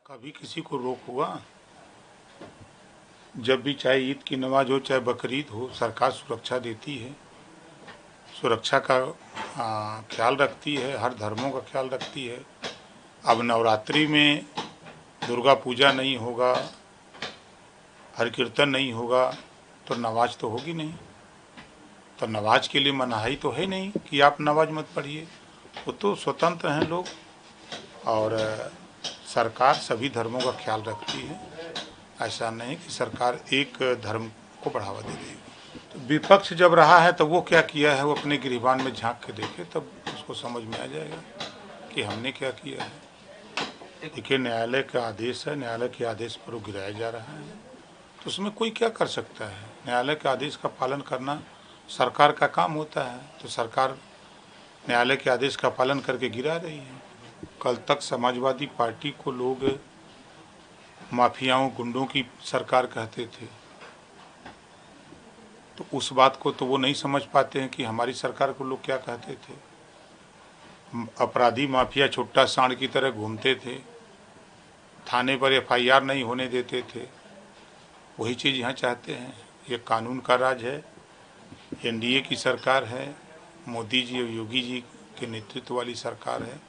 कभी किसी को रोक हुआ? जब भी चाहे ईद की नमाज हो चाहे बकरीद हो, सरकार सुरक्षा देती है, सुरक्षा का ख्याल रखती है, हर धर्मों का ख्याल रखती है। अब नवरात्रि में दुर्गा पूजा नहीं होगा, हर कीर्तन नहीं होगा, तो नमाज तो होगी नहीं। तो नमाज के लिए मनाही तो है नहीं कि आप नमाज मत पढ़िए, वो तो स्वतंत्र हैं लोग। और सरकार सभी धर्मों का ख्याल रखती है। ऐसा नहीं कि सरकार एक धर्म को बढ़ावा दे रही है। तो विपक्ष जब रहा है तो वो क्या किया है, वो अपने गिरबान में झांक के देखे, तब उसको समझ में आ जाएगा कि हमने क्या किया है। देखिए, न्यायालय का आदेश है, न्यायालय के आदेश पर वो गिराया जा रहा है, तो उसमें कोई क्या कर सकता है। न्यायालय के आदेश का पालन करना सरकार का काम होता है, तो सरकार न्यायालय के आदेश का पालन करके गिरा रही है। कल तक समाजवादी पार्टी को लोग माफियाओं, गुंडों की सरकार कहते थे, तो उस बात को तो वो नहीं समझ पाते हैं कि हमारी सरकार को लोग क्या कहते थे। अपराधी माफिया छुट्टा सांड की तरह घूमते थे, थाने पर एफआईआर नहीं होने देते थे। वही चीज़ यहाँ चाहते हैं। ये कानून का राज है, एनडीए की सरकार है, मोदी जी और योगी जी के नेतृत्व वाली सरकार है।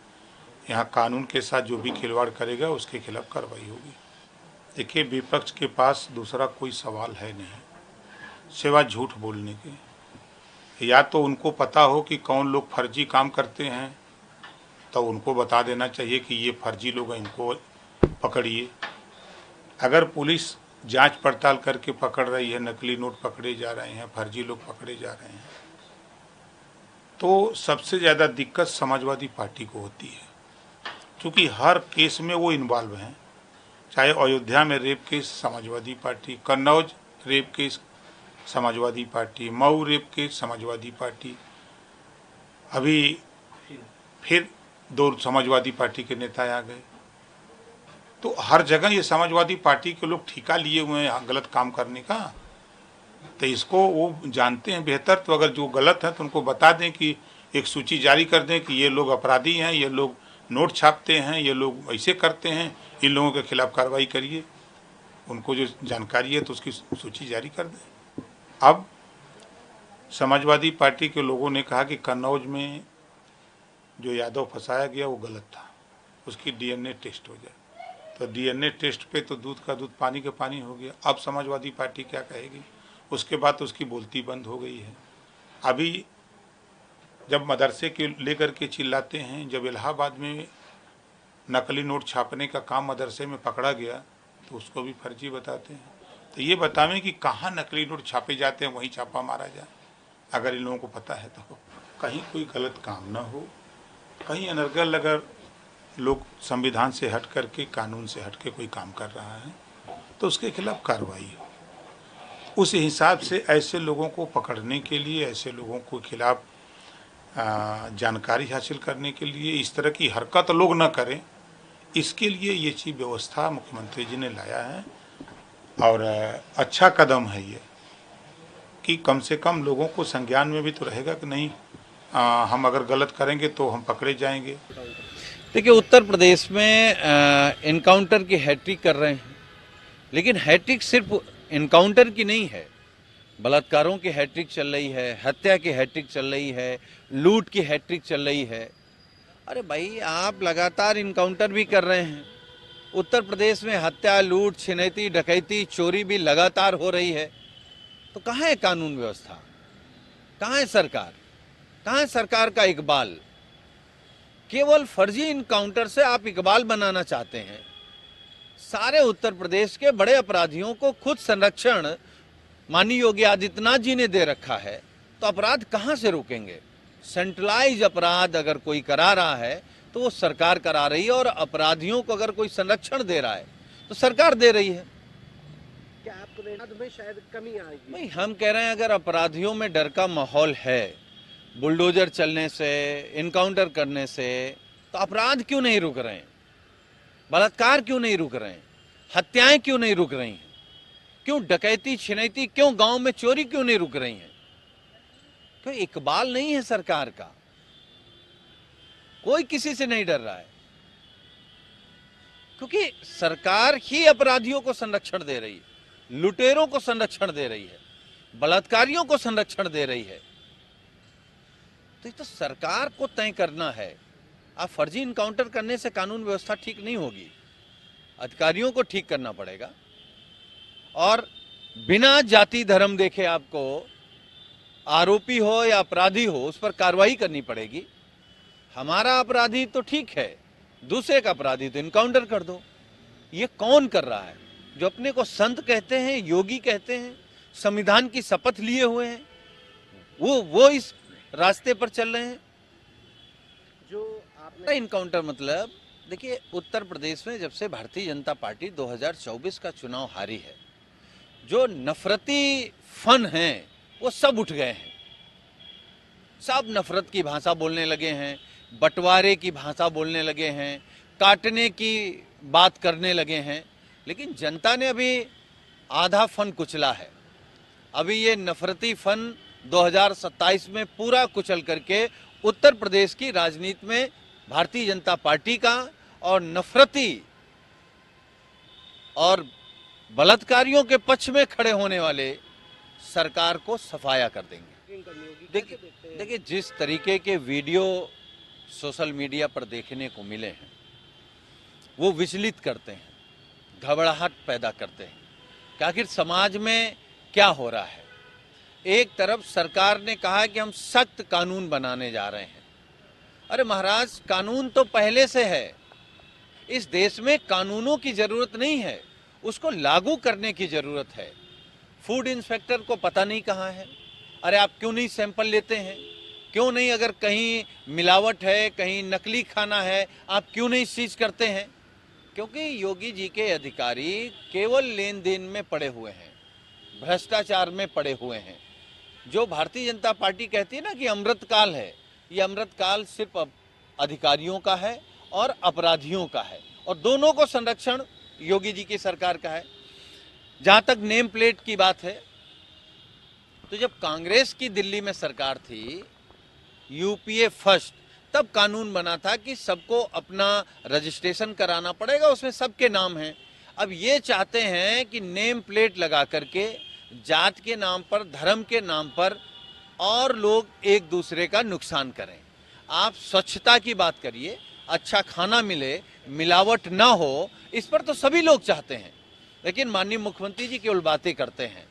यहाँ कानून के साथ जो भी खिलवाड़ करेगा उसके खिलाफ कार्रवाई होगी। देखिए, विपक्ष के पास दूसरा कोई सवाल है नहीं सिवा झूठ बोलने के। या तो उनको पता हो कि कौन लोग फर्जी काम करते हैं, तो उनको बता देना चाहिए कि ये फर्जी लोग हैं, इनको पकड़िए। अगर पुलिस जांच पड़ताल करके पकड़ रही है, नकली नोट पकड़े जा रहे हैं, फर्जी लोग पकड़े जा रहे हैं, तो सबसे ज़्यादा दिक्कत समाजवादी पार्टी को होती है, क्योंकि हर केस में वो इन्वॉल्व हैं। चाहे अयोध्या में rape case, Samajwadi party; Kannauj rape case, Samajwadi party; Mau rape case, Samajwadi party. अभी फिर 2 समाजवादी पार्टी के नेता आ गए। तो हर जगह ये समाजवादी पार्टी के लोग ठेका लिए हुए हैं गलत काम करने का। तो इसको वो जानते हैं बेहतर, तो अगर जो गलत है तो उनको बता दें कि एक सूची जारी कर दें कि ये लोग अपराधी हैं, ये लोग नोट छापते हैं, ये लोग ऐसे करते हैं, इन लोगों के खिलाफ कार्रवाई करिए। उनको जो जानकारी है तो उसकी सूची जारी कर दें। अब समाजवादी पार्टी के लोगों ने कहा कि कन्नौज में जो यादव फंसाया गया वो गलत था, उसकी डीएनए टेस्ट हो जाए। तो डीएनए टेस्ट पे तो दूध का दूध, पानी का पानी हो गया। अब समाजवादी पार्टी क्या कहेगी? उसके बाद तो उसकी बोलती बंद हो गई है। अभी जब मदरसे के लेकर के चिल्लाते हैं, जब इलाहाबाद में नकली नोट छापने का काम मदरसे में पकड़ा गया तो उसको भी फर्जी बताते हैं। तो ये बतावें कि कहाँ नकली नोट छापे जाते हैं, वहीं छापा मारा जाए। अगर इन लोगों को पता है तो कहीं कोई गलत काम ना हो, कहीं अनर्गल अगर लोग संविधान से हट करके, कानून से हट के कोई काम कर रहा है तो उसके खिलाफ कार्रवाई हो। उस हिसाब से ऐसे लोगों को पकड़ने के लिए, ऐसे लोगों को खिलाफ जानकारी हासिल करने के लिए, इस तरह की हरकत लोग न करें, इसके लिए ये चीज़ व्यवस्था मुख्यमंत्री जी ने लाया है। और अच्छा कदम है ये कि कम से कम लोगों को संज्ञान में भी तो रहेगा कि नहीं, हम अगर गलत करेंगे तो हम पकड़े जाएंगे। देखिए, उत्तर प्रदेश में इनकाउंटर की हैट्रिक कर रहे हैं, लेकिन हैट्रिक सिर्फ इनकाउंटर की नहीं है। बलात्कारों की हैट्रिक चल रही है, हत्या की हैट्रिक चल रही है, लूट की हैट्रिक चल रही है। अरे भाई, आप लगातार इनकाउंटर भी कर रहे हैं। उत्तर प्रदेश में हत्या, लूट, छिनैती, डकैती, चोरी भी लगातार हो रही है। तो कहाँ है कानून व्यवस्था? कहाँ है सरकार? कहाँ है सरकार का इकबाल? केवल फर्जी इनकाउंटर से आप इकबाल बनाना चाहते हैं। सारे उत्तर प्रदेश के बड़े अपराधियों को खुद संरक्षण माननीय योगी आदित्यनाथ जी ने दे रखा है, तो अपराध कहां से रुकेंगे? सेंट्रलाइज अपराध अगर कोई करा रहा है तो वो सरकार करा रही है, और अपराधियों को अगर कोई संरक्षण दे रहा है तो सरकार दे रही है। क्या अपराध में शायद कमी आएगी? नहीं, हम कह रहे हैं अगर अपराधियों में डर का माहौल है, बुलडोजर चलने से, इनकाउंटर करने से, तो अपराध क्यों नहीं रुक रहे हैं? बलात्कार क्यों नहीं रुक रहे हैं? हत्याएं क्यों नहीं रुक रही हैं? क्यों डकैती, छिनैती, क्यों गांव में चोरी क्यों नहीं रुक रही हैं? क्यों इकबाल नहीं है सरकार का? कोई किसी से नहीं डर रहा है। क्योंकि सरकार ही अपराधियों को संरक्षण दे रही है, लुटेरों को संरक्षण दे रही है, बलात्कारियों को संरक्षण दे रही है। तो ये तो सरकार को तय करना है। आप फर्जी इनकाउंटर करने से कानून व्यवस्था ठीक नहीं होगी, अधिकारियों को ठीक करना पड़ेगा और बिना जाति धर्म देखे आपको आरोपी हो या अपराधी हो उस पर कार्रवाई करनी पड़ेगी। हमारा अपराधी तो ठीक है, दूसरे का अपराधी तो इनकाउंटर कर दो। ये कौन कर रहा है? जो अपने को संत कहते हैं, योगी कहते हैं, संविधान की शपथ लिए हुए हैं, वो इस रास्ते पर चल रहे हैं। जो आपने इनकाउंटर मतलब देखिए, उत्तर प्रदेश में जब से भारतीय जनता पार्टी 2024 का चुनाव हारी है, जो नफरती फन हैं वो सब उठ गए हैं। सब नफरत की भाषा बोलने लगे हैं, बंटवारे की भाषा बोलने लगे हैं, काटने की बात करने लगे हैं। लेकिन जनता ने अभी आधा फन कुचला है। अभी ये नफरती फन 2027 में पूरा कुचल करके उत्तर प्रदेश की राजनीति में भारतीय जनता पार्टी का और नफरती और बलात्कारियों के पक्ष में खड़े होने वाले सरकार को सफाया कर देंगे। करनी होगी। कैसे देखते हैं? देखिए, जिस तरीके के वीडियो सोशल मीडिया पर देखने को मिले हैं वो विचलित करते हैं, घबराहट पैदा करते हैं कि आखिर समाज में क्या हो रहा है। एक तरफ सरकार ने कहा कि हम सख्त कानून बनाने जा रहे हैं। अरे महाराज, कानून तो पहले से है। इस देश में कानूनों की जरूरत नहीं है, उसको लागू करने की जरूरत है। फूड इंस्पेक्टर को पता नहीं कहाँ है। अरे आप क्यों नहीं सैंपल लेते हैं? क्यों नहीं, अगर कहीं मिलावट है, कहीं नकली खाना है, आप क्यों नहीं सीज करते हैं? क्योंकि योगी जी के अधिकारी केवल लेन देन में पड़े हुए हैं, भ्रष्टाचार में पड़े हुए हैं। जो भारतीय जनता पार्टी कहती है ना कि अमृतकाल है, ये अमृतकाल सिर्फ अधिकारियों का है और अपराधियों का है, और दोनों को संरक्षण योगी जी की सरकार का है। जहां तक नेम प्लेट की बात है, तो जब कांग्रेस की दिल्ली में सरकार थी, यूपीए फर्स्ट, तब कानून बना था कि सबको अपना रजिस्ट्रेशन कराना पड़ेगा, उसमें सबके नाम हैं। अब ये चाहते हैं कि नेम प्लेट लगा करके जात के नाम पर, धर्म के नाम पर और लोग एक दूसरे का नुकसान करें। आप स्वच्छता की बात करिए, अच्छा खाना मिले, मिलावट ना हो, इस पर तो सभी लोग चाहते हैं। लेकिन माननीय मुख्यमंत्री जी केवल बातें करते हैं।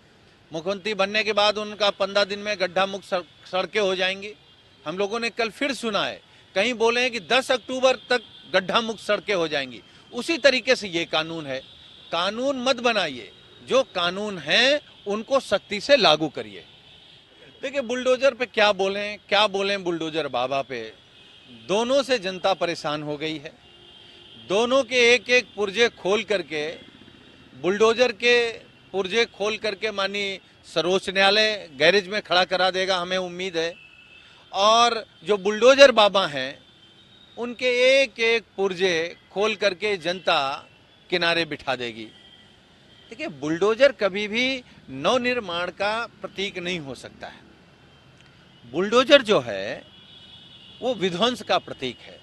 मुख्यमंत्री बनने के बाद उनका 15 दिन में गड्ढा मुक्त सड़कें हो जाएंगी। हम लोगों ने कल फिर सुना है, कहीं बोले हैं कि 10 अक्टूबर तक गड्ढा मुक्त सड़कें हो जाएंगी। उसी तरीके से ये कानून है। कानून मत बनाइए, जो कानून है उनको सख्ती से लागू करिए। देखिए, बुलडोजर पे क्या बोलें बुलडोजर बाबा पे। दोनों से जनता परेशान हो गई है। दोनों के एक एक पुर्जे खोल करके, बुलडोजर के पुर्जे खोल करके माननीय सर्वोच्च न्यायालय गैरेज में खड़ा करा देगा, हमें उम्मीद है। और जो बुलडोजर बाबा हैं, उनके एक एक पुर्जे खोल करके जनता किनारे बिठा देगी। देखिए, बुलडोजर कभी भी नवनिर्माण का प्रतीक नहीं हो सकता है। बुलडोजर जो है वो विध्वंस का प्रतीक है,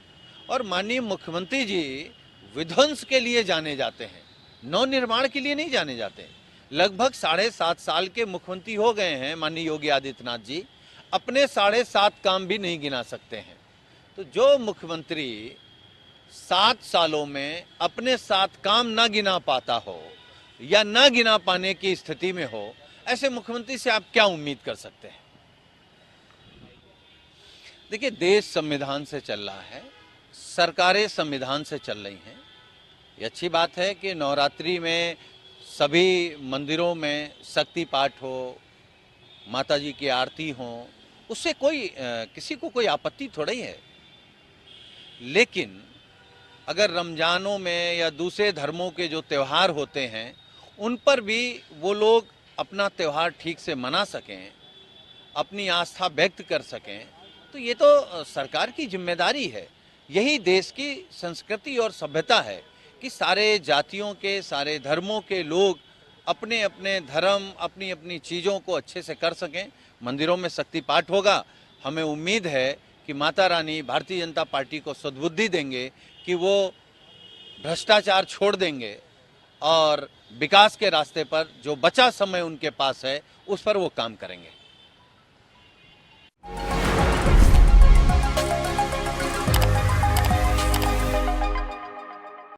और माननीय मुख्यमंत्री जी विध्वंस के लिए जाने जाते हैं, नवनिर्माण के लिए नहीं जाने जाते। लगभग 7.5 साल के मुख्यमंत्री हो गए हैं माननीय योगी आदित्यनाथ जी, अपने 7.5 काम भी नहीं गिना सकते हैं। तो जो मुख्यमंत्री 7 सालों में अपने 7 काम ना गिना पाता हो या ना गिना पाने की स्थिति में हो, ऐसे मुख्यमंत्री से आप क्या उम्मीद कर सकते हैं? देखिए, देश संविधान से चल रहा है, सरकारें संविधान से चल रही हैं। ये अच्छी बात है कि नवरात्रि में सभी मंदिरों में शक्ति पाठ हो, माता जी की आरती हो, उससे कोई किसी को कोई आपत्ति थोड़ी है। लेकिन अगर रमजानों में या दूसरे धर्मों के जो त्यौहार होते हैं, उन पर भी वो लोग अपना त्यौहार ठीक से मना सकें, अपनी आस्था व्यक्त कर सकें, तो ये तो सरकार की जिम्मेदारी है। यही देश की संस्कृति और सभ्यता है कि सारे जातियों के, सारे धर्मों के लोग अपने अपने धर्म, अपनी अपनी चीज़ों को अच्छे से कर सकें। मंदिरों में शक्ति पाठ होगा। हमें उम्मीद है कि माता रानी भारतीय जनता पार्टी को सद्बुद्धि देंगे कि वो भ्रष्टाचार छोड़ देंगे और विकास के रास्ते पर जो बचा समय उनके पास है उस पर वो काम करेंगे।